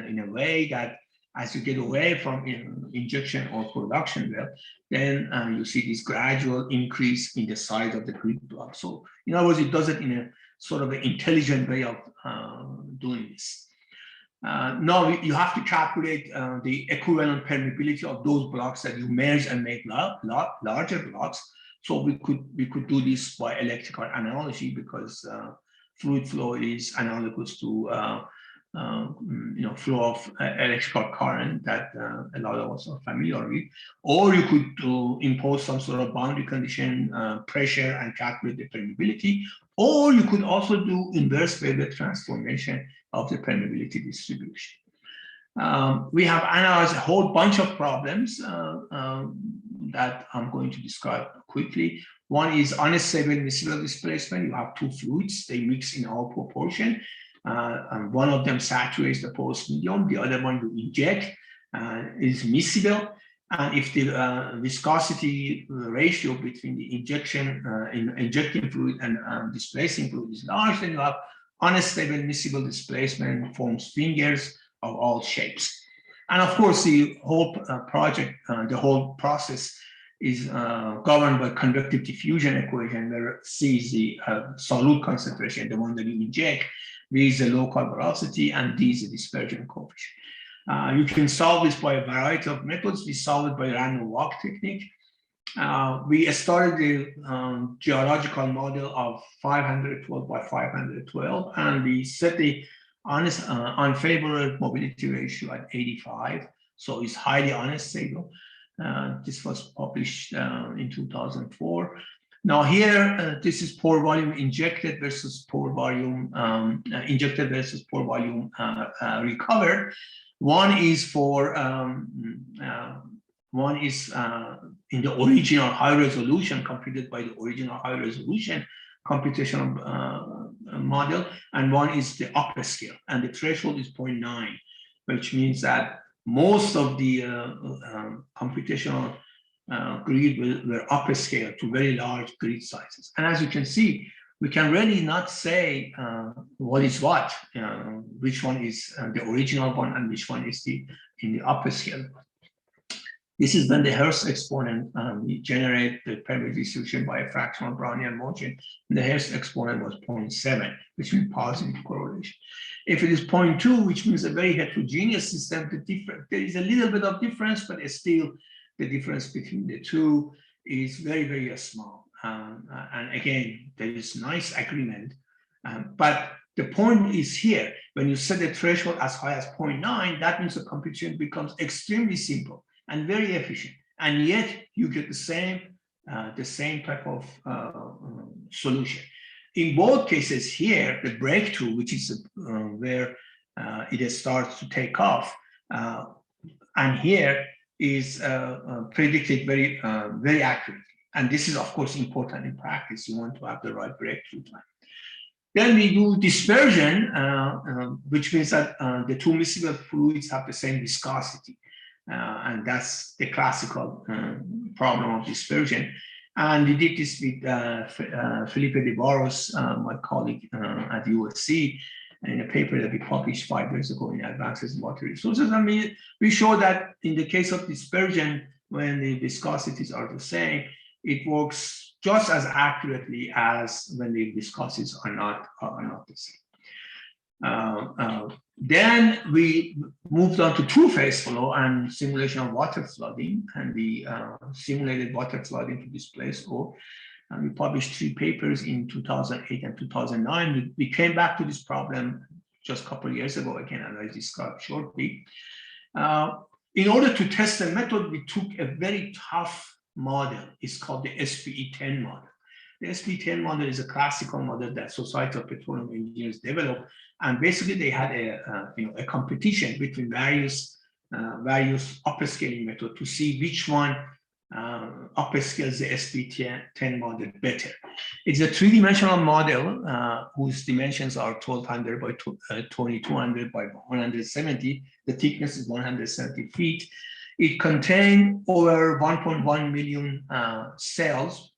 in a way that as you get away from injection or production well, then you see this gradual increase in the size of the grid block. So in other words, it does it in a sort of an intelligent way of doing this. Now you have to calculate the equivalent permeability of those blocks that you merge and make larger blocks. So we could do this by electrical analogy, because fluid flow is analogous to flow of electrical current that a lot of us are familiar with. Or you could impose some sort of boundary condition, pressure, and calculate the permeability. Or you could also do inverse wavelet transformation of the permeability distribution. We have analyzed a whole bunch of problems that I'm going to describe quickly. One is unstable miscible displacement. You have two fluids, they mix in all proportion. And one of them saturates the porous medium, the other one you inject is miscible. And if the viscosity ratio between the injecting fluid and displacing fluid is large, then you have unstable miscible displacement, forms fingers of all shapes. And of course, the whole the whole process is governed by convective diffusion equation, where C is the solute concentration, the one that you inject, V is the local velocity, and D is the dispersion coefficient. You can solve this by a variety of methods. We solve it by random walk technique. We started the geological model of 512 by 512, and we set the unfavorable mobility ratio at 85. So it's highly unstable. This was published in 2004. Now here, this is pore volume injected versus pore volume injected versus pore volume recovered. One is for in the original high resolution, computed by the original high resolution computational model, and one is the upscale, and the threshold is 0.9, which means that most of the computational grid were upscale to very large grid sizes. And as you can see, we can really not say what is what, which one is the original one and which one is in the upscale. This is when the Hertz exponent, we generate the permeability distribution by a fractional Brownian motion. And the Hertz exponent was 0.7, which means positive correlation. If it is 0.2, which means a very heterogeneous system, there is a little bit of difference, but it's still the difference between the two is very, very small. And again, there is nice agreement. But the point is here, when you set the threshold as high as 0.9, that means the computation becomes extremely simple and very efficient, and yet you get the same type of solution. In both cases here, the breakthrough, which is where it starts to take off, and here is predicted very accurately. And this is, of course, important in practice. You want to have the right breakthrough time. Then we do dispersion, which means that the two miscible fluids have the same viscosity. And that's the classical problem of dispersion. And we did this with Felipe de Barros, my colleague at USC, in a paper that we published 5 years ago in Advances in Water Resources. I mean, we show that in the case of dispersion, when the viscosities are the same, it works just as accurately as when the viscosities are not the same. Then we moved on to two-phase flow and simulation of water flooding, and we simulated water flooding to displace ore. And we published 3 papers in 2008 and 2009. We came back to this problem just a couple of years ago, again, as I described shortly. In order to test the method, we took a very tough model. It's called the SP10 model. The SP10 model is a classical model that Society of Petroleum Engineers developed, and basically they had a competition between various upscaling methods to see which one upscales the SP10 model better. It's a three-dimensional model whose dimensions are 1200 by 2200 by 170. The thickness is 170 feet. It contains over 1.1 million cells.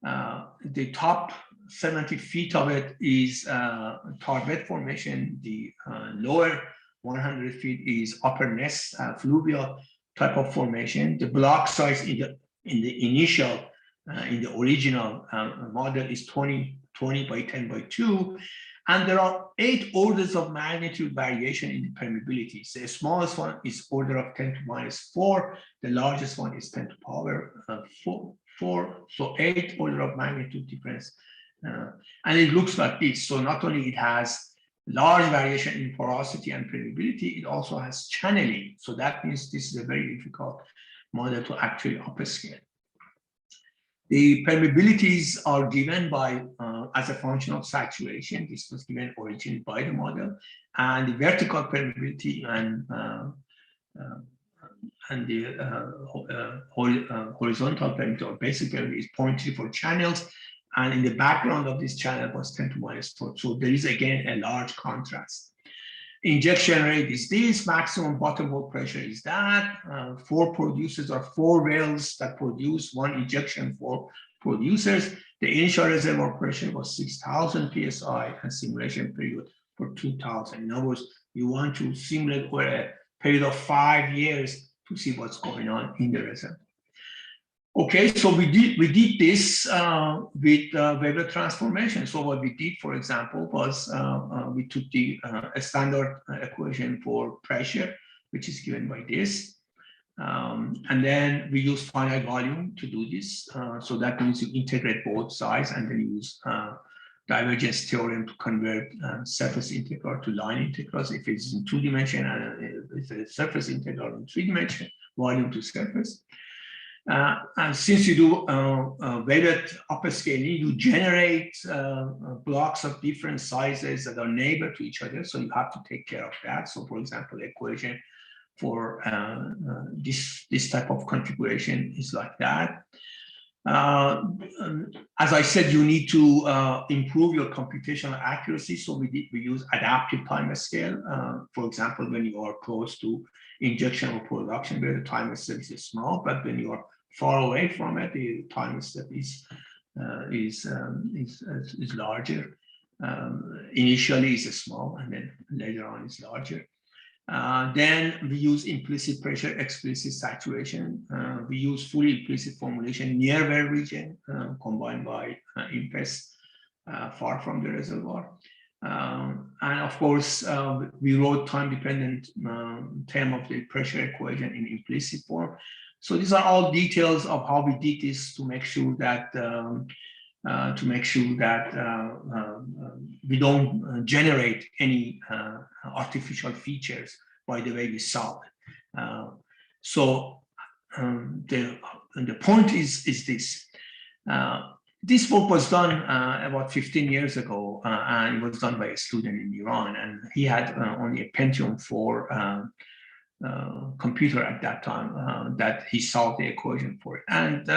The top 70 feet of it is tar bed formation. The lower 100 feet is upper nest fluvial type of formation. The block size in the original model is 20 by 10 by 2. And there are 8 orders of magnitude variation in the permeability. The smallest one is order of 10 to minus 4. The largest one is 10 to power 4. So 8 order of magnitude difference. And it looks like this. So not only it has large variation in porosity and permeability, it also has channeling. So that means this is a very difficult model to actually upscale. The permeabilities are given by as a function of saturation. This was given originally by the model, and the vertical permeability and the horizontal permeability or basic permeability is 0.3 for channels, and in the background of this channel was 10 to minus 4. So there is again a large contrast. Injection rate is this, maximum bottom hole pressure is that. 4 producers or 4 wells that produce 1 injection for producers. The initial reservoir pressure was 6,000 psi and simulation period for 2,000. In other words, you want to simulate over a period of 5 years to see what's going on in the reservoir. Okay, so we did this with Wavelet transformation. So what we did, for example, was we took the a standard equation for pressure, which is given by this, and then we use finite volume to do this. So that means you integrate both sides and then use divergence theorem to convert surface integral to line integrals. If it's in 2 dimension and it's a surface integral in 3 dimension, volume to surface. And since you do Wavelet upscaling, you generate blocks of different sizes that are neighbor to each other. So you have to take care of that. So for example, the equation for this type of configuration is like that. As I said, you need to improve your computational accuracy. So we use adaptive time scale. For example, when you are close to injection or production, where the time step is small, but when you are far away from it, the time step is larger. Initially, it's small, and then later on, it's larger. Then we use implicit pressure, explicit saturation. We use fully implicit formulation near well region combined by IMPES far from the reservoir. And of course, we wrote time-dependent term of the pressure equation in implicit form. So these are all details of how we did this to make sure that we don't generate any artificial features by the way we solve it. The point is this. This work was done about 15 years ago, and it was done by a student in Iran, and he had only a Pentium 4 computer at that time that he solved the equation for it. And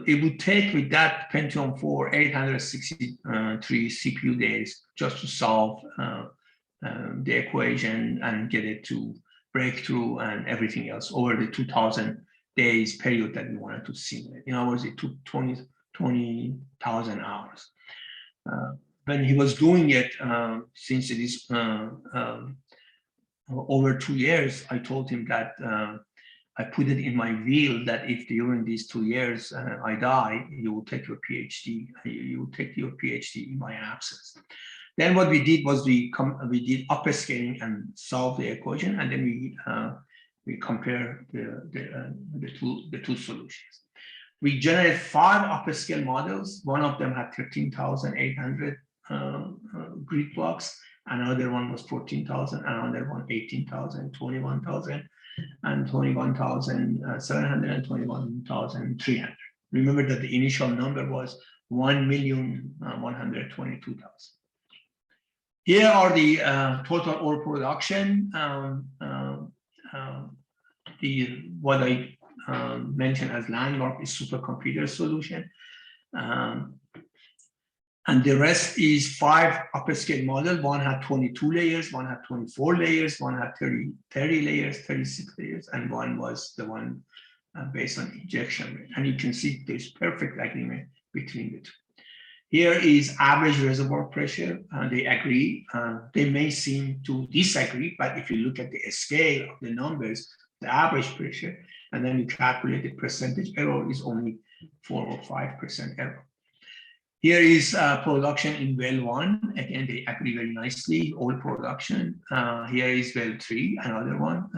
it would take with that Pentium 4 863 CPU days just to solve the equation and get it to breakthrough and everything else over the 2,000 days period that we wanted to simulate. In other words, it took 20,000 hours. When he was doing it, since it is over 2 years, I told him that I put it in my will that if during these 2 years I die, you will take your PhD. You will take your PhD in my absence. Then what we did was we did upscaling and solve the equation, and then we compare the two solutions. We generated 5 upscale models. One of them had 13,800 grid blocks. Another one was 14,000. Another one 18,000, 21,000, and 21,700 and 21,300. Remember that the initial number was 1,122,000. Here are the total ore production. What I mentioned as landmark is supercomputer solution. And the rest is 5 upscale model. One had 22 layers, one had 24 layers, one had 30 layers, 36 layers, and one was the one based on injection rate. And you can see there's perfect agreement between the two. Here is average reservoir pressure. They agree. They may seem to disagree, but if you look at the scale of the numbers, the average pressure, and then you calculate the percentage error is only 4 or 5% error. Here is production in well 1. Again, they agree very nicely, all production. Here is well 3, another one,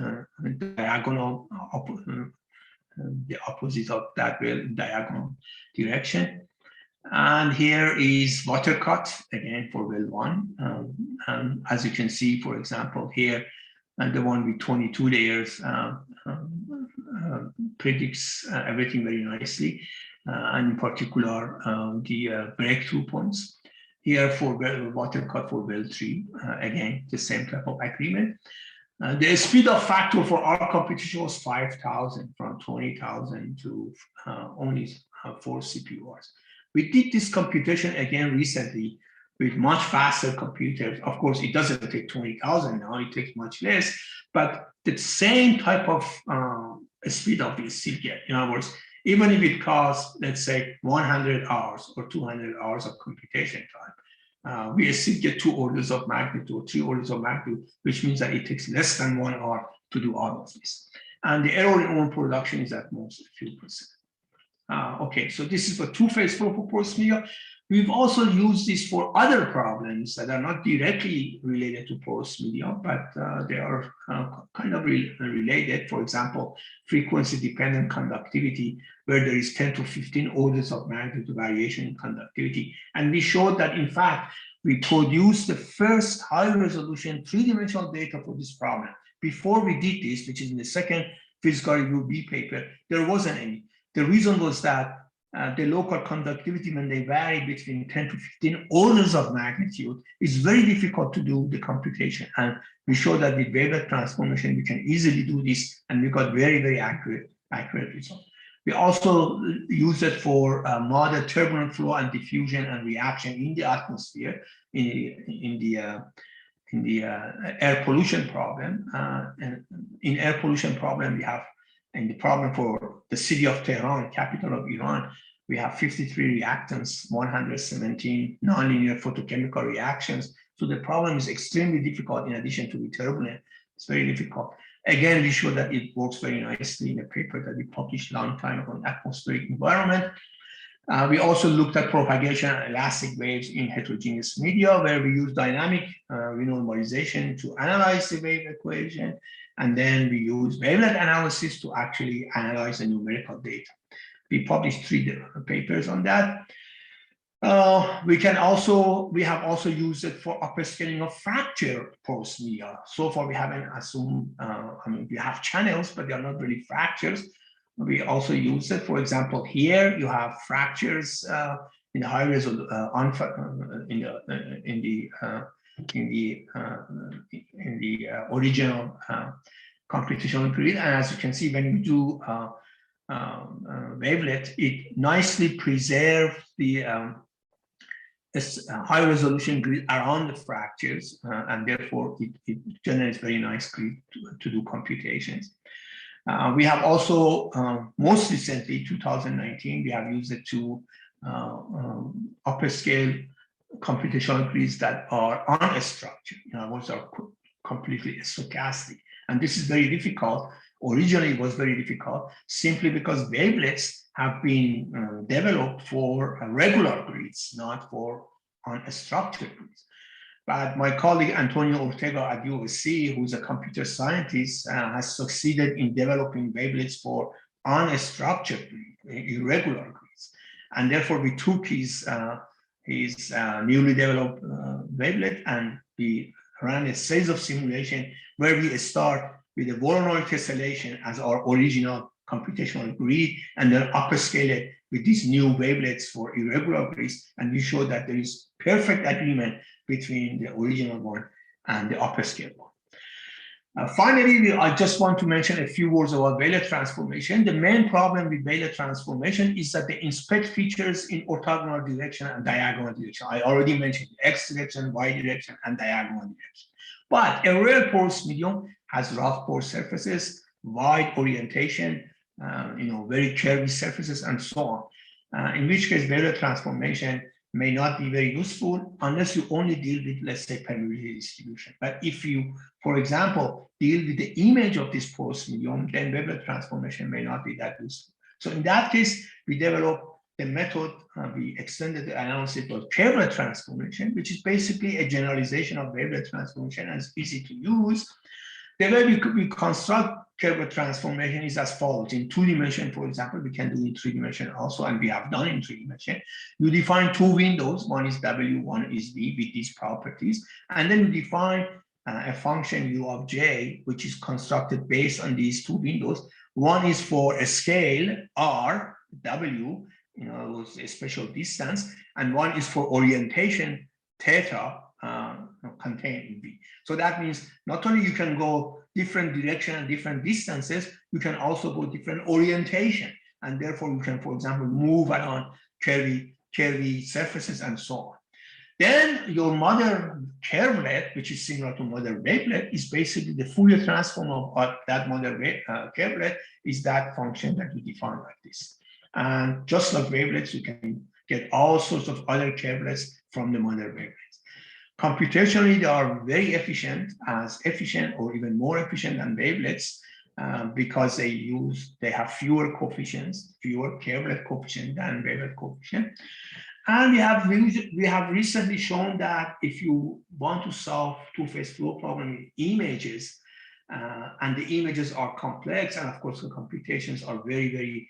diagonal, the opposite of that well, diagonal direction. And here is water cut, again, for well 1. As you can see, for example, here, the one with 22 layers predicts everything very nicely. And in particular, the breakthrough points. Here for water cut for well 3, again, the same type of agreement. The speed of factor for our computation was 5,000, from 20,000 to only 4 CPU hours. We did this computation again recently with much faster computers. Of course, it doesn't take 20,000 now, it takes much less, but the same type of speed of this still get. In other words, even if it costs, let's say, 100 hours or 200 hours of computation time, we still get 2 orders of magnitude or 3 orders of magnitude, which means that it takes less than 1 hour to do all of this. And the error in own production is at most a few percent. Okay, so this is for 2-phase flow for porous media. We've also used this for other problems that are not directly related to porous media, but they are kind of related. For example, frequency-dependent conductivity, where there is 10 to 15 orders of magnitude variation in conductivity. And we showed that, in fact, we produced the first high-resolution 3-dimensional data for this problem. Before we did this, which is in the second physical review B paper, there wasn't any. The reason was that the local conductivity, when they vary between 10 to 15 orders of magnitude, is very difficult to do the computation. And we showed that with wavelet transformation, we can easily do this, and we got very, very accurate results. We also use it for model turbulent flow and diffusion and reaction in the atmosphere in the air pollution problem. And in air pollution problem, we have, in the problem for the city of Therein, capital of Iran, we have 53 reactants, 117 nonlinear photochemical reactions. So the problem is extremely difficult in addition to the turbulent. It's very difficult. Again, we show that it works very nicely in a paper that we published a long time ago on atmospheric environment. We also looked at propagation and elastic waves in heterogeneous media, where we use dynamic renormalization to analyze the wave equation. And then we use wavelet analysis to actually analyze the numerical data. We published 3 different papers on that. We have also used it for upscaling of fracture porous media. So far, we haven't assumed, we have channels, but they are not really fractures. We also use it, for example, here you have fractures in the high resolution, in the original computational period. And as you can see, when you do wavelet, it nicely preserves the high resolution grid around the fractures, and therefore it generates very nice grid to do computations. We have also, most recently, 2019, we have used it to upscale computational grids that are unstructured. Those are completely stochastic. And this is very difficult. Originally, it was very difficult simply because wavelets have been developed for regular grids, not for unstructured grids. But my colleague Antonio Ortega at USC, who's a computer scientist, has succeeded in developing wavelets for unstructured grids, irregular grids. And therefore, we took his newly developed wavelet, and we ran a series of simulation where we start with a Voronoi tessellation as our original computational grid, and then upscale it with these new wavelets for irregular grids, and we show that there is perfect agreement between the original one and the upscale one. Finally, I just want to mention a few words about Wavelet transformation. The main problem with Wavelet transformation is that they inspect features in orthogonal direction and diagonal direction. I already mentioned X direction, Y direction, and diagonal direction. But a real porous medium has rough pore surfaces, wide orientation, very curvy surfaces, and so on. In which case, Wavelet transformation may not be very useful unless you only deal with, let's say, permeability distribution. But if you, for example, deal with the image of this porous medium, then Wavelet transformation may not be that useful. So in that case, we developed the method, we extended the analysis of Curvelet transformation, which is basically a generalization of Wavelet transformation, and it's easy to use. The way we construct Curvelet transformation is as follows. In 2 dimension, for example, we can do in 3 dimension also, and we have done in 3 dimension. You define 2 windows, one is W, one is V, with these properties, and then you define a function U of J, which is constructed based on these 2 windows. One is for a scale R, W, a special distance, and one is for orientation, theta, contained in V. So that means not only you can go different direction and different distances, you can also go different orientation. And therefore you can, for example, move around curvy surfaces and so on. Then your mother curvelet, which is similar to mother wavelet, is basically the Fourier transform of that mother curvelet is that function that you define like this. And just like wavelets, you can get all sorts of other curvelets from the mother wavelets. Computationally, they are very efficient, as efficient or even more efficient than wavelets, because they have fewer coefficients, fewer curvelet coefficient than wavelet coefficient. And we have recently shown that if you want to solve two-phase flow problem with images, and the images are complex, and of course the computations are very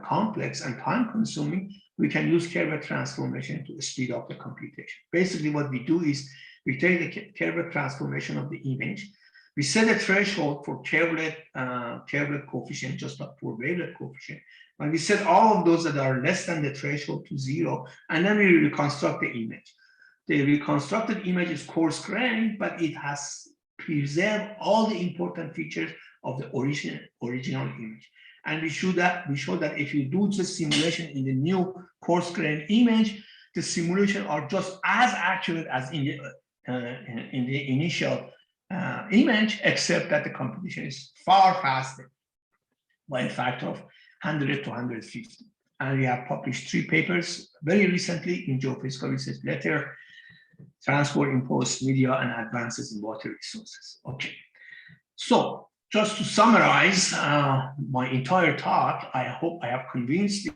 complex and time-consuming, we can use Curvelet transformation to speed up the computation. Basically, what we do is we take the Curvelet transformation of the image, we set a threshold for Curvelet coefficient, just like for wavelet coefficient, and we set all of those that are less than the threshold to 0, and then we reconstruct the image. The reconstructed image is coarse-grained, but it has preserved all the important features of the original image. And we show that if you do the simulation in the new coarse-grained image, the simulation are just as accurate as in the initial image, except that the computation is far faster by a factor of 100 to 150. And we have published 3 papers very recently in Geophysical Research Letter, Transport in Porous Media and Advances in Water Resources. Okay, so just to summarize my entire talk, I hope I have convinced